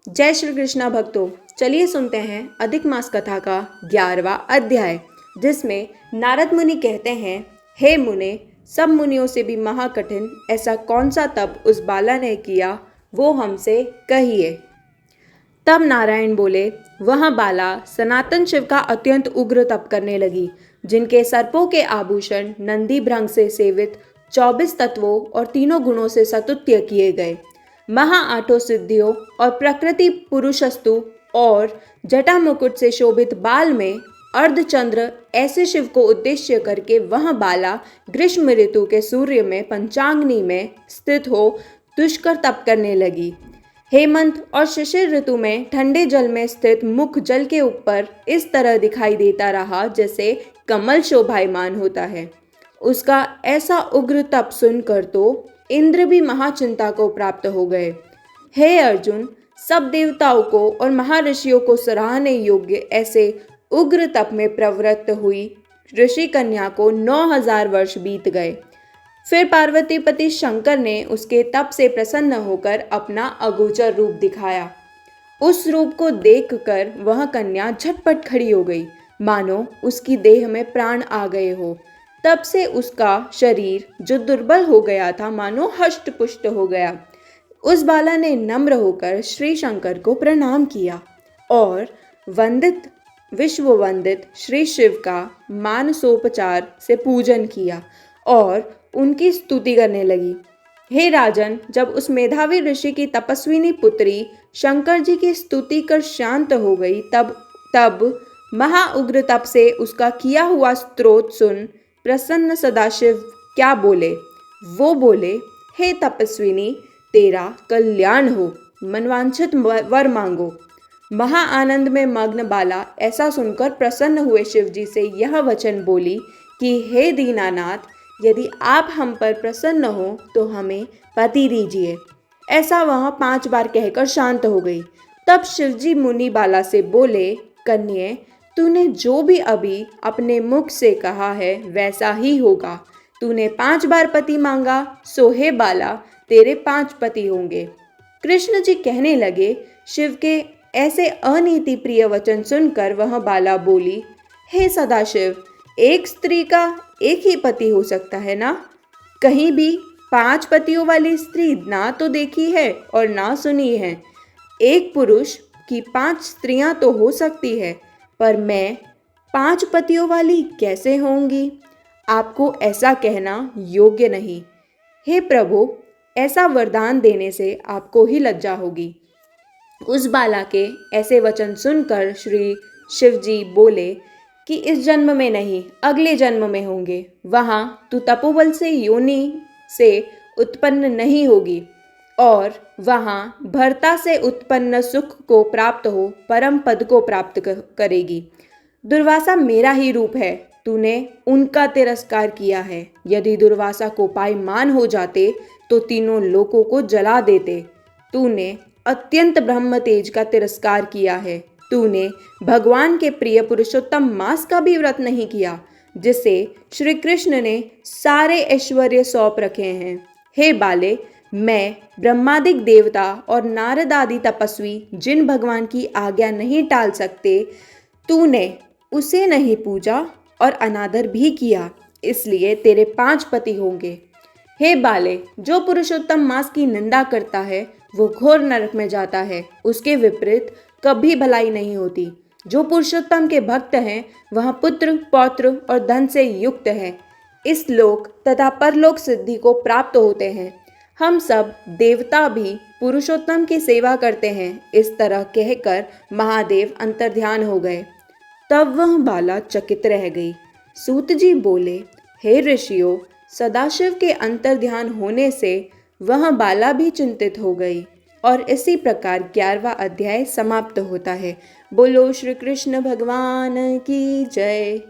जय श्री कृष्णा भक्तों, चलिए सुनते हैं अधिक मास कथा का 11वां अध्याय, जिसमें नारद मुनि कहते हैं, हे मुने, सब मुनियों से भी महाकठिन ऐसा कौन सा तप उस बाला ने किया, वो हमसे कहिए। तब नारायण बोले, वह बाला सनातन शिव का अत्यंत उग्र तप करने लगी, जिनके सर्पों के आभूषण नंदी भृंग से सेवित 24 तत्वों और तीनों गुणों से सतुत्य किए गए। महा आठों सिद्धियों और प्रकृति पुरुषस्तु और जटा मुकुट से शोभित बाल में अर्धचंद्र ऐसे शिव को उद्देश्य करके वह बाला ग्रीष्म ऋतु के सूर्य में पंचाग्नि में स्थित हो दुष्कर तप करने लगी। हेमंत और शिशिर ऋतु में ठंडे जल में स्थित मुख जल के ऊपर इस तरह दिखाई देता रहा जैसे कमल शोभायमान होता है। उसका ऐसा उग्र तप सुनकर तो इंद्र भी महाचिंता को प्राप्त हो गए। हे अर्जुन, सब देवताओं को और महर्षियों को सराहने योग्य ऐसे उग्र तप में प्रवृत्त हुई ऋषि कन्या को 9000 वर्ष बीत गए। फिर पार्वतीपति शंकर ने उसके तप से प्रसन्न होकर अपना अगोचर रूप दिखाया। उस रूप को देखकर वह कन्या झटपट खड़ी हो गई, मानो उसकी देह में प्राण आ गए हो। तब से उसका शरीर जो दुर्बल हो गया था, मानो हष्ट पुष्ट हो गया। उस बाला ने नम्र होकर श्री शंकर को प्रणाम किया और वंदित विश्व वंदित श्री शिव का मानसोपचार से पूजन किया और उनकी स्तुति करने लगी। हे राजन, जब उस मेधावी ऋषि की तपस्विनी पुत्री शंकर जी की स्तुति कर शांत हो गई, तब महाउग्र तप से उसका किया हुआ स्तोत्र सुन प्रसन्न सदाशिव क्या बोले। वो बोले, हे तपस्विनी, तेरा कल्याण हो, मनवांछित वर मांगो। महा आनंद में मग्न बाला ऐसा सुनकर प्रसन्न हुए शिव जी से यह वचन बोली कि हे दीनानाथ, यदि आप हम पर प्रसन्न हो तो हमें पति दीजिए। ऐसा वह 5 बार कहकर शांत हो गई। तब शिवजी मुनि बाला से बोले, कन्ये, तूने जो भी अभी अपने मुख से कहा है वैसा ही होगा। तूने 5 बार पति मांगा, सो हे बाला, तेरे 5 पति होंगे। कृष्ण जी कहने लगे, शिव के ऐसे अनीति प्रिय वचन सुनकर वह बाला बोली, हे सदाशिव, एक स्त्री का एक ही पति हो सकता है ना? कहीं भी 5 पतियों वाली स्त्री ना तो देखी है और ना सुनी है। एक पुरुष की 5 स्त्रियां तो हो सकती है, पर मैं 5 पतियों वाली कैसे होंगी? आपको ऐसा कहना योग्य नहीं। हे प्रभु, ऐसा वरदान देने से आपको ही लज्जा होगी। उस बाला के ऐसे वचन सुनकर श्री शिवजी बोले कि इस जन्म में नहीं, अगले जन्म में होंगे। वहाँ तू तपोबल से योनि से उत्पन्न नहीं होगी और वहाँ भर्ता से उत्पन्न सुख को प्राप्त हो परम पद को प्राप्त करेगी। दुर्वासा मेरा ही रूप है, तूने उनका तिरस्कार किया है। यदि दुर्वासा को पायमान हो जाते तो तीनों लोकों को जला देते। तूने अत्यंत ब्रह्म तेज का तिरस्कार किया है। तूने भगवान के प्रिय पुरुषोत्तम मास का भी व्रत नहीं किया, जिसे श्री कृष्ण ने सारे ऐश्वर्य सौंप रखे हैं। हे बाले, मैं ब्रह्मादिक देवता और नारद आदि तपस्वी जिन भगवान की आज्ञा नहीं टाल सकते, तूने उसे नहीं पूजा और अनादर भी किया, इसलिए तेरे 5 पति होंगे। हे बाले, जो पुरुषोत्तम मास की निंदा करता है वो घोर नरक में जाता है। उसके विपरीत कभी भलाई नहीं होती। जो पुरुषोत्तम के भक्त हैं वह पुत्र पौत्र और धन से युक्त है। इस लोक तथा परलोक सिद्धि को प्राप्त होते हैं। हम सब देवता भी पुरुषोत्तम की सेवा करते हैं। इस तरह कहकर महादेव अंतर्ध्यान हो गए। तब वह बाला चकित रह गई। सूत जी बोले, हे ऋषियों, सदाशिव के अंतर्ध्यान होने से वह बाला भी चिंतित हो गई। और इसी प्रकार 11वां अध्याय समाप्त होता है। बोलो श्री कृष्ण भगवान की जय।